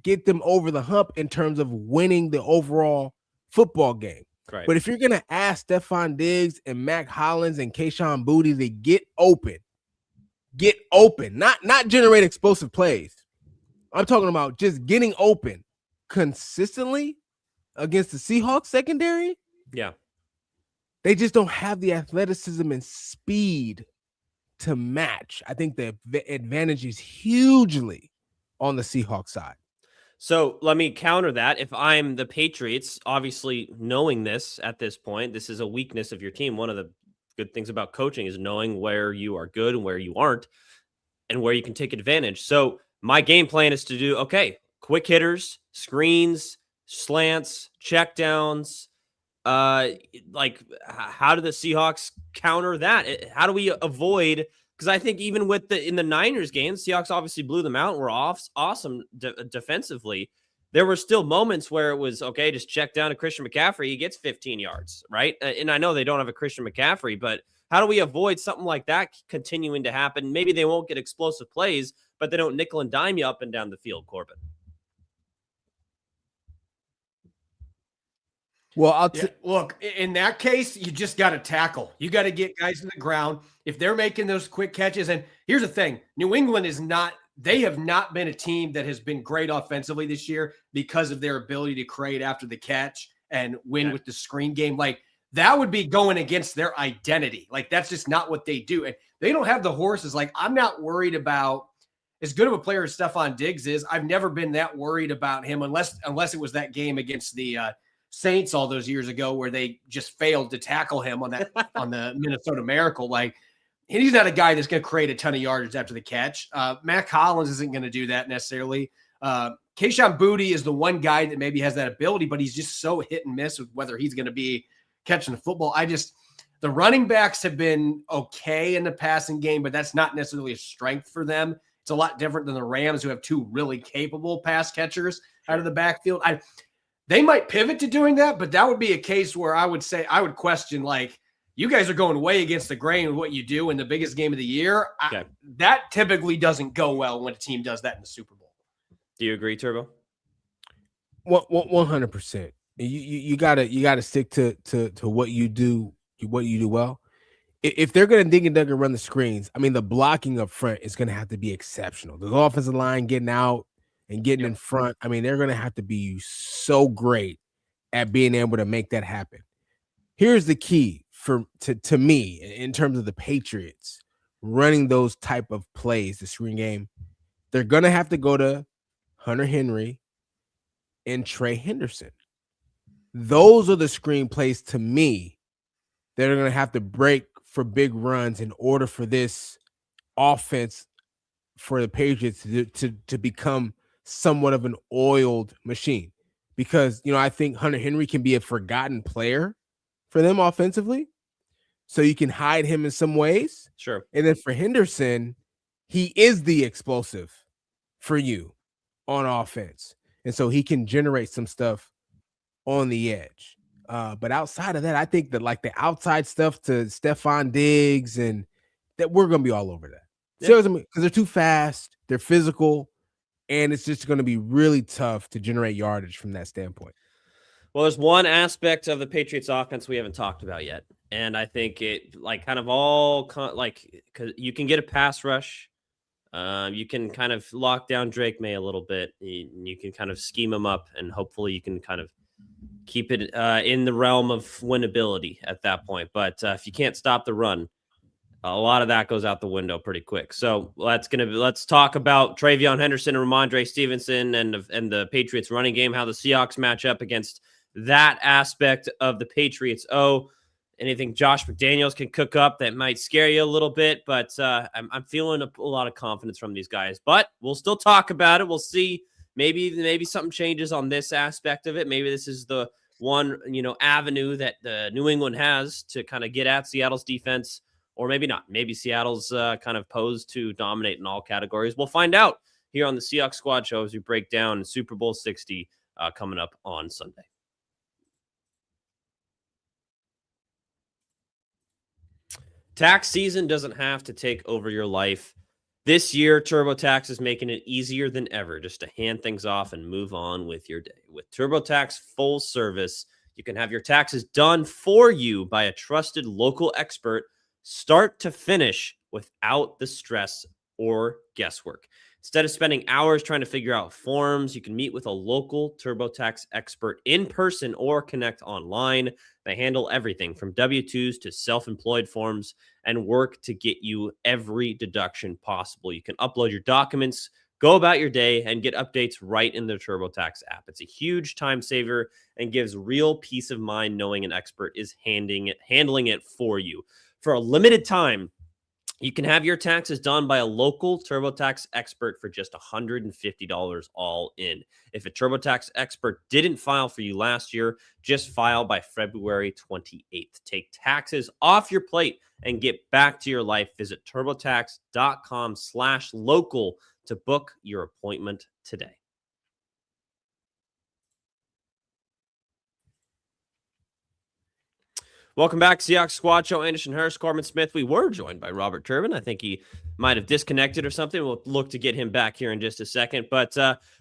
get them over the hump in terms of winning the overall football game. Right. But if you're going to ask Stephon Diggs and Mac Hollins and Kayshon Boutte to get open, not generate explosive plays. I'm talking about just getting open consistently against the Seahawks secondary. Yeah. They just don't have the athleticism and speed to match. I think the advantage is hugely on the Seahawks side. So let me counter that. If I'm the Patriots, obviously knowing this at this point, this is a weakness of your team. One of the good things about coaching is knowing where you are good and where you aren't and where you can take advantage. So my game plan is to do, quick hitters, screens, slants, checkdowns. How do the Seahawks counter that? How do we avoid? Because I think even in the Niners game, Seahawks obviously blew them out and were awesome defensively. There were still moments where it was, just check down to Christian McCaffrey. He gets 15 yards, right? And I know they don't have a Christian McCaffrey, but how do we avoid something like that continuing to happen? Maybe they won't get explosive plays, but they don't nickel and dime you up and down the field, Corbin. Well, look, in that case, you just got to tackle. You got to get guys in the ground. If they're making those quick catches, and here's the thing, New England they have not been a team that has been great offensively this year because of their ability to create after the catch and win with the screen game. Like, that would be going against their identity. Like, that's just not what they do. And they don't have the horses. Like, I'm not worried about as good of a player as Stephon Diggs is. I've never been that worried about him unless it was that game against the Saints all those years ago where they just failed to tackle him on the Minnesota Miracle. Like, he's not a guy that's going to create a ton of yardage after the catch. Mac Hollins isn't going to do that necessarily. Kayshon Boutte is the one guy that maybe has that ability, but he's just so hit and miss with whether he's going to be catching the football. The running backs have been okay in the passing game, but that's not necessarily a strength for them. It's a lot different than the Rams, who have two really capable pass catchers out of the backfield. They might pivot to doing that, but that would be a case where I would question, like, you guys are going way against the grain with what you do in the biggest game of the year. That typically doesn't go well when a team does that in the Super Bowl. Do you agree, Turbo? 100%. You gotta stick to what you do well. If they're gonna dig and dug and run the screens, I mean, the blocking up front is gonna have to be exceptional. The offensive line getting out and getting in front, I mean, they're going to have to be so great at being able to make that happen. Here's the key to me in terms of the Patriots running those type of plays, the screen game. They're going to have to go to Hunter Henry and Trey Henderson. Those are the screen plays to me that are going to have to break for big runs in order for this offense for the Patriots to become somewhat of an oiled machine, because I think Hunter Henry can be a forgotten player for them offensively, so you can hide him in some ways. Sure. And then for Henderson, he is the explosive for you on offense, and so he can generate some stuff on the edge. But outside of that, I think that like the outside stuff to Stephon Diggs and that we're gonna be all over that. Seriously, because they're too fast, they're physical. And it's just going to be really tough to generate yardage from that standpoint. Well, there's one aspect of the Patriots offense we haven't talked about yet. And I think it because you can get a pass rush. You can kind of lock down Drake Maye a little bit. You can kind of scheme him up, and hopefully you can kind of keep it in the realm of winnability at that point. But if you can't stop the run, a lot of that goes out the window pretty quick. So let's talk about Travion Henderson and Ramondre Stevenson and the Patriots running game, how the Seahawks match up against that aspect of the Patriots. Anything Josh McDaniels can cook up that might scare you a little bit, but I'm feeling a lot of confidence from these guys. But we'll still talk about it. We'll see maybe something changes on this aspect of it. Maybe this is the one, avenue that the New England has to kind of get at Seattle's defense, or maybe not. Maybe Seattle's kind of posed to dominate in all categories. We'll find out here on the Seahawks Squad Show as we break down Super Bowl 60 coming up on Sunday. Tax season doesn't have to take over your life. This year, TurboTax is making it easier than ever just to hand things off and move on with your day. With TurboTax full service, you can have your taxes done for you by a trusted local expert, start to finish, without the stress or guesswork. Instead of spending hours trying to figure out forms, you can meet with a local TurboTax expert in person or connect online. They handle everything from W-2s to self-employed forms and work to get you every deduction possible. You can upload your documents, go about your day, and get updates right in the TurboTax app. It's a huge time saver and gives real peace of mind knowing an expert is handling it for you. For a limited time, you can have your taxes done by a local TurboTax expert for just $150 all in. If a TurboTax expert didn't file for you last year, just file by February 28th. Take taxes off your plate and get back to your life. Visit TurboTax.com/local to book your appointment today. Welcome back, Seahawks Squad Show. Anderson Hurst, Corbin Smith. We were joined by Robert Turbin. I think he might have disconnected or something. We'll look to get him back here in just a second. But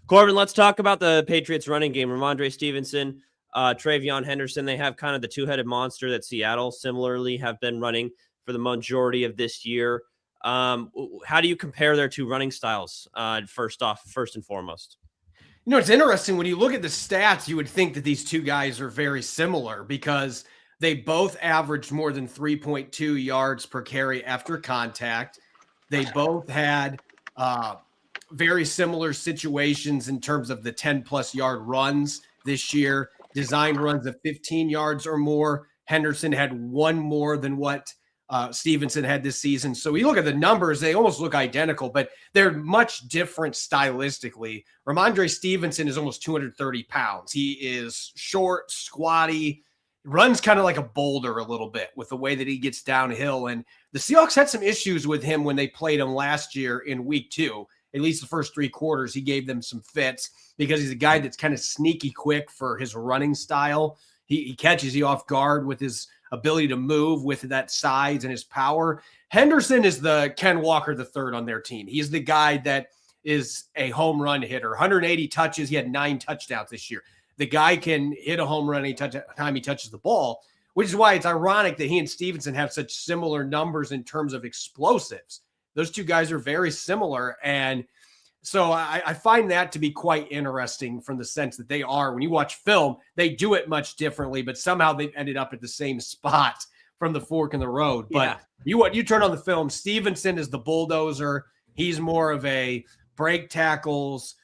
Corbin, let's talk about the Patriots running game. Ramondre Stevenson, Travion Henderson, they have kind of the two-headed monster that Seattle similarly have been running for the majority of this year. How do you compare their two running styles, first and foremost? It's interesting. When you look at the stats, you would think that these two guys are very similar because they both averaged more than 3.2 yards per carry after contact. They both had very similar situations in terms of the 10-plus yard runs this year, design runs of 15 yards or more. Henderson had one more than what Stevenson had this season. So you look at the numbers, they almost look identical, but they're much different stylistically. Ramondre Stevenson is almost 230 pounds. He is short, squatty, runs kind of like a boulder a little bit with the way that he gets downhill. And the Seahawks had some issues with him when they played him last year in week 2. At least the first 3 quarters, he gave them some fits because he's a guy that's kind of sneaky quick for his running style. He catches you off guard with his ability to move with that size and his power. Henderson is the Ken Walker III on their team. He's the guy that is a home run hitter. 180 touches. He had 9 touchdowns this year. The guy can hit a home run any time he touches the ball, which is why it's ironic that he and Stevenson have such similar numbers in terms of explosives. Those two guys are very similar. And so I find that to be quite interesting from the sense that they are, when you watch film, they do it much differently, but somehow they've ended up at the same spot from the fork in the road. But you turn on the film, Stevenson is the bulldozer. He's more of a break tackles,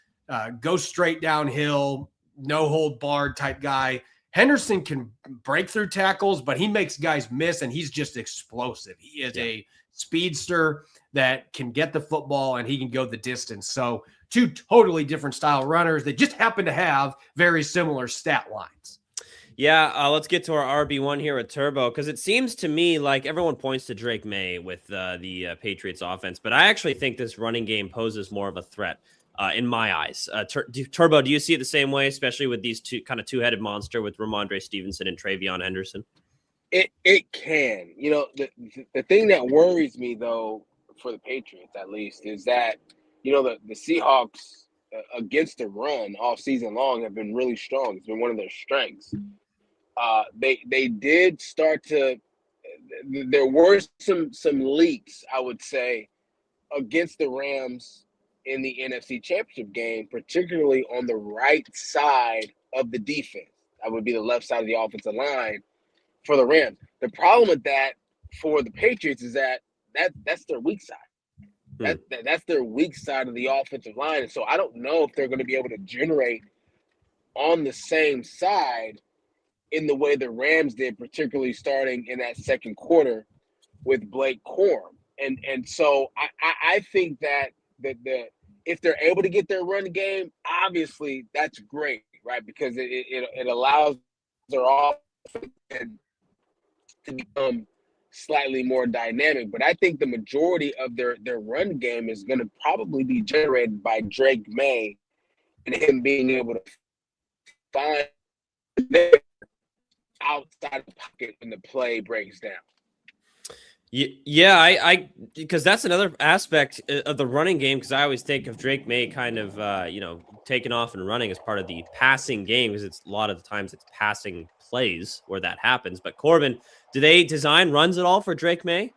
go straight downhill, no hold barred type guy. Henderson can break through tackles, but he makes guys miss, and he's just explosive. He is a speedster that can get the football, and he can go the distance. So 2 totally different style runners that just happen to have very similar stat lines. Yeah, let's get to our RB1 here at Turbo, because it seems to me like everyone points to Drake Maye with the Patriots offense, but I actually think this running game poses more of a threat in my eyes. Turbo, do you see it the same way, especially with these two-headed monster with Ramondre Stevenson and Travion Henderson? It can. The thing that worries me, though, for the Patriots at least, is that, the Seahawks against the run all season long have been really strong. It's been one of their strengths. They did start to – there were some leaks, I would say, against the Rams in the NFC Championship game, particularly on the right side of the defense. That would be the left side of the offensive line for the Rams. The problem with that for the Patriots is that's their weak side. That's their weak side of the offensive line. And so I don't know if they're going to be able to generate on the same side in the way the Rams did, particularly starting in that second quarter with Blake Corum. And so I think that if they're able to get their run game, obviously that's great, right? Because it allows their offense to become slightly more dynamic. But I think the majority of their run game is going to probably be generated by Drake Maye and him being able to find outside the pocket when the play breaks down. Yeah, I because that's another aspect of the running game, because I always think of Drake Maye kind of taking off and running as part of the passing game, because it's a lot of the times it's passing plays where that happens. But Corbin, do they design runs at all for Drake Maye?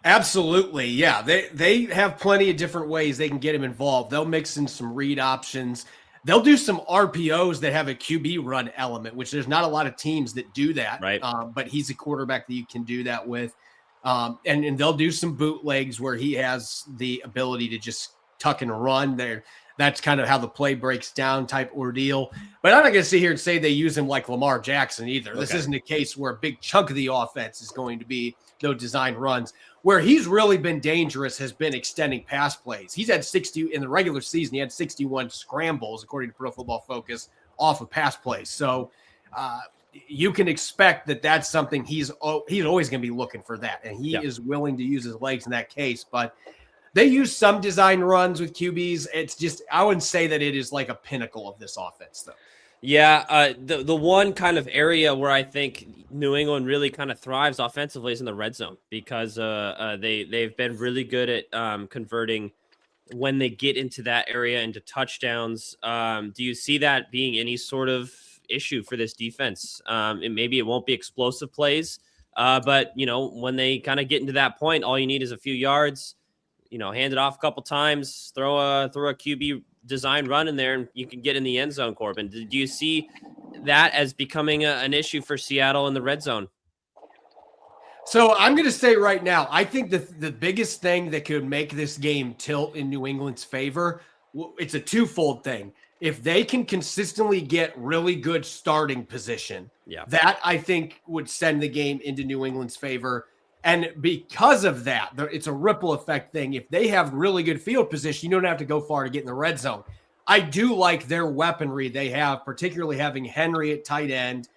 Absolutely, yeah. They have plenty of different ways they can get him involved. They'll mix in some read options. They'll do some RPOs that have a QB run element, which there's not a lot of teams that do that. Right. But he's a quarterback that you can do that with. And they'll do some bootlegs where he has the ability to just tuck and run there. That's kind of how the play breaks down type ordeal. But I'm not going to sit here and say they use him like Lamar Jackson either. Okay. This isn't a case where a big chunk of the offense is going to be those design runs. Where he's really been dangerous has been extending pass plays. He's had 60 in the regular season. He had 61 scrambles, according to Pro Football Focus, off of pass plays. So you can expect that that's something he's always going to be looking for that. And he is willing to use his legs in that case. But they use some design runs with QBs. It's just, I wouldn't say that it is like a pinnacle of this offense, though. Yeah, the one kind of area where I think New England really kind of thrives offensively is in the red zone, because they've been really good at converting when they get into that area into touchdowns. Do you see that being any sort of issue for this defense? Maybe it won't be explosive plays, but when they kind of get into that point, all you need is a few yards. Hand it off a couple times, throw a QB design run in there, and you can get in the end zone. Corbin, do you see that as becoming an issue for Seattle in the red zone? So I'm going to say right now, I think the biggest thing that could make this game tilt in New England's favor, it's a twofold thing. If they can consistently get really good starting position, that I think would send the game into New England's favor. And because of that, it's a ripple effect thing. If they have really good field position, you don't have to go far to get in the red zone. I do like their weaponry they have, particularly having Henry at tight end.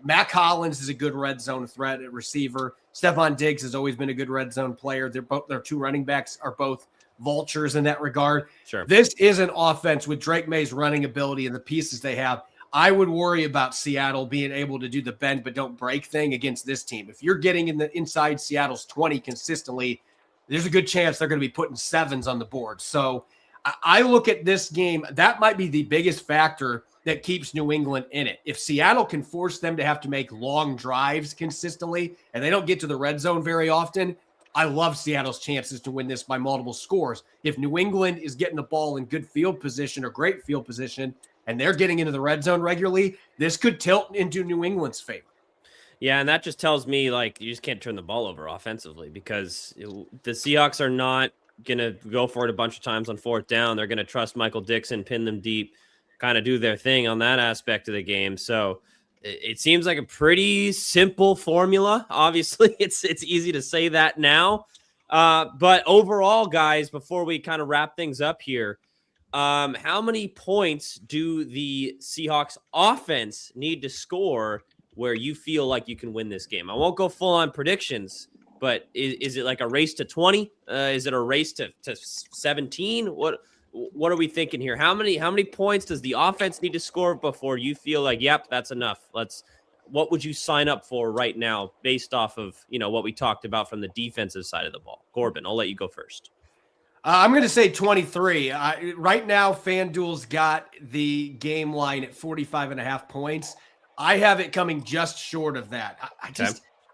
Mac Hollins is a good red zone threat at receiver. Stephon Diggs has always been a good red zone player. Their two running backs are both vultures in that regard. Sure. This is an offense with Drake Maye's running ability and the pieces they have. I would worry about Seattle being able to do the bend but don't break thing against this team. If you're getting inside Seattle's 20 consistently, there's a good chance they're going to be putting sevens on the board. So I look at this game, that might be the biggest factor that keeps New England in it. If Seattle can force them to have to make long drives consistently and they don't get to the red zone very often, I love Seattle's chances to win this by multiple scores. If New England is getting the ball in good field position or great field position, and they're getting into the red zone regularly, this could tilt into New England's favor. Yeah, and that just tells me, you just can't turn the ball over offensively, because the Seahawks are not going to go for it a bunch of times on fourth down. They're going to trust Michael Dixon, pin them deep, kind of do their thing on that aspect of the game. So it seems like a pretty simple formula. Obviously, it's easy to say that now. But overall, guys, before we kind of wrap things up here, how many points do the Seahawks offense need to score where you feel like you can win this game? I won't go full on predictions, but is it like a race to 20? Is it a race to 17? What are we thinking here? How many points does the offense need to score before you feel like, yep, that's enough? What would you sign up for right now based off of, what we talked about from the defensive side of the ball? Corbin, I'll let you go first. I'm going to say 23. Right now, FanDuel's got the game line at 45.5 points. I have it coming just short of that.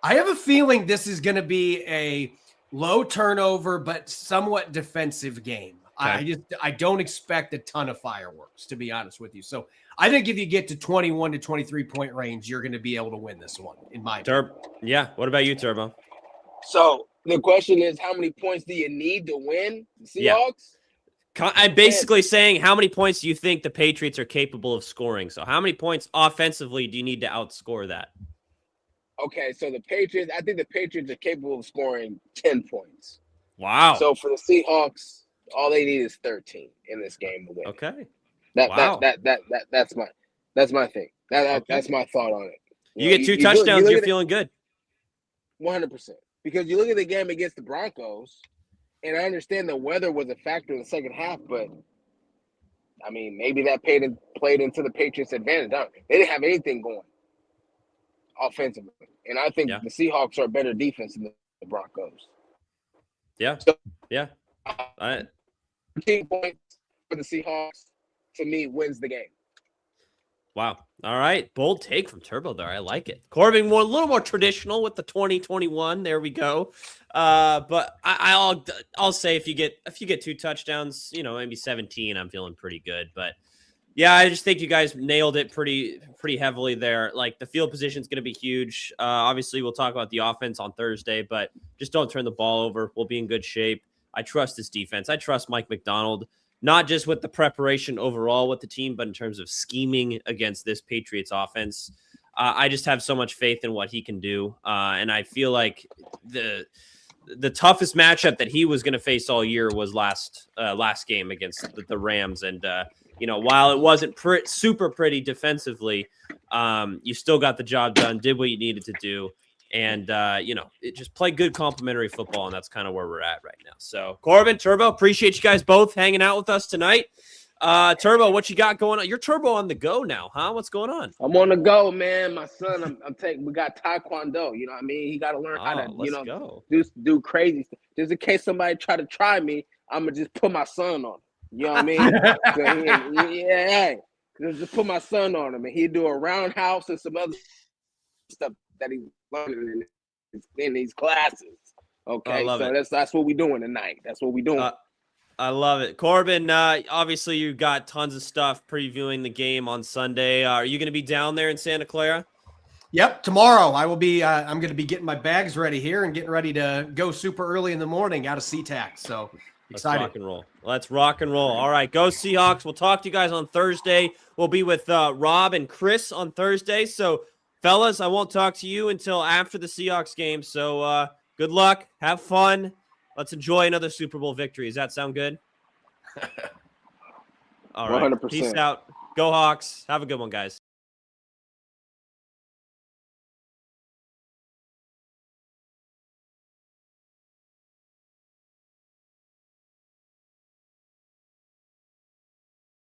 I have a feeling this is going to be a low turnover, but somewhat defensive game. Okay. I don't expect a ton of fireworks, to be honest with you. So I think if you get to 21 to 23 point range, you're going to be able to win this one, in my opinion. Yeah. What about you, Turbo? So the question is, how many points do you need to win the Seahawks? Yeah. I'm basically saying, how many points do you think the Patriots are capable of scoring? So how many points offensively do you need to outscore that? Okay, so I think the Patriots are capable of scoring 10 points. Wow. So for the Seahawks, All they need is 13 in this game to win. Okay. That's my thing. Okay. That's my thought on it. You get two touchdowns, you're feeling good. 100%. Because you look at the game against the Broncos, and I understand the weather was a factor in the second half, but I mean, maybe that played into the Patriots' advantage. They didn't have anything going offensively, and I think the Seahawks are a better defense than the Broncos. Yeah, so, yeah. 13 points for the Seahawks, to me, wins the game. Wow. All right. Bold take from Turbo there. I like it. Corbin, a little more traditional with the 2021. There we go. But I'll say if you get two touchdowns, maybe 17, I'm feeling pretty good. But yeah, I just think you guys nailed it pretty heavily there. Like the field position is going to be huge. Obviously, we'll talk about the offense on Thursday, but just don't turn the ball over. We'll be in good shape. I trust this defense. I trust Mike Macdonald. Not just with the preparation overall with the team, but in terms of scheming against this Patriots offense. I just have so much faith in what he can do. And I feel like the toughest matchup that he was going to face all year was last game against the Rams. And, while it wasn't super pretty defensively, you still got the job done, did what you needed to do. And, it just play good complementary football, and that's kind of where we're at right now. So, Corbin, Turbo, appreciate you guys both hanging out with us tonight. Turbo, what you got going on? You're Turbo on the go now, huh? What's going on? I'm on the go, man. My son, we got Taekwondo. You know what I mean? He got to learn how to, do crazy stuff. Just in case somebody try to try me, I'm going to just put my son on him. You know what I mean? Just put my son on him, and he'd do a roundhouse and some other stuff that he's learning in these classes. Okay, so that's what we're doing tonight. That's what we're doing. I love it. Corbin, obviously you got tons of stuff previewing the game on Sunday. Are you going to be down there in Santa Clara? Yep, tomorrow I will be. I'm going to be getting my bags ready here and getting ready to go super early in the morning out of SeaTac. So excited. Let's rock and roll. Let's rock and roll. All right, go Seahawks. We'll talk to you guys on Thursday. We'll be with Rob and Chris on Thursday. So, fellas, I won't talk to you until after the Seahawks game. So good luck. Have fun. Let's enjoy another Super Bowl victory. Does that sound good? All right. 100%. Peace out. Go Hawks. Have a good one, guys.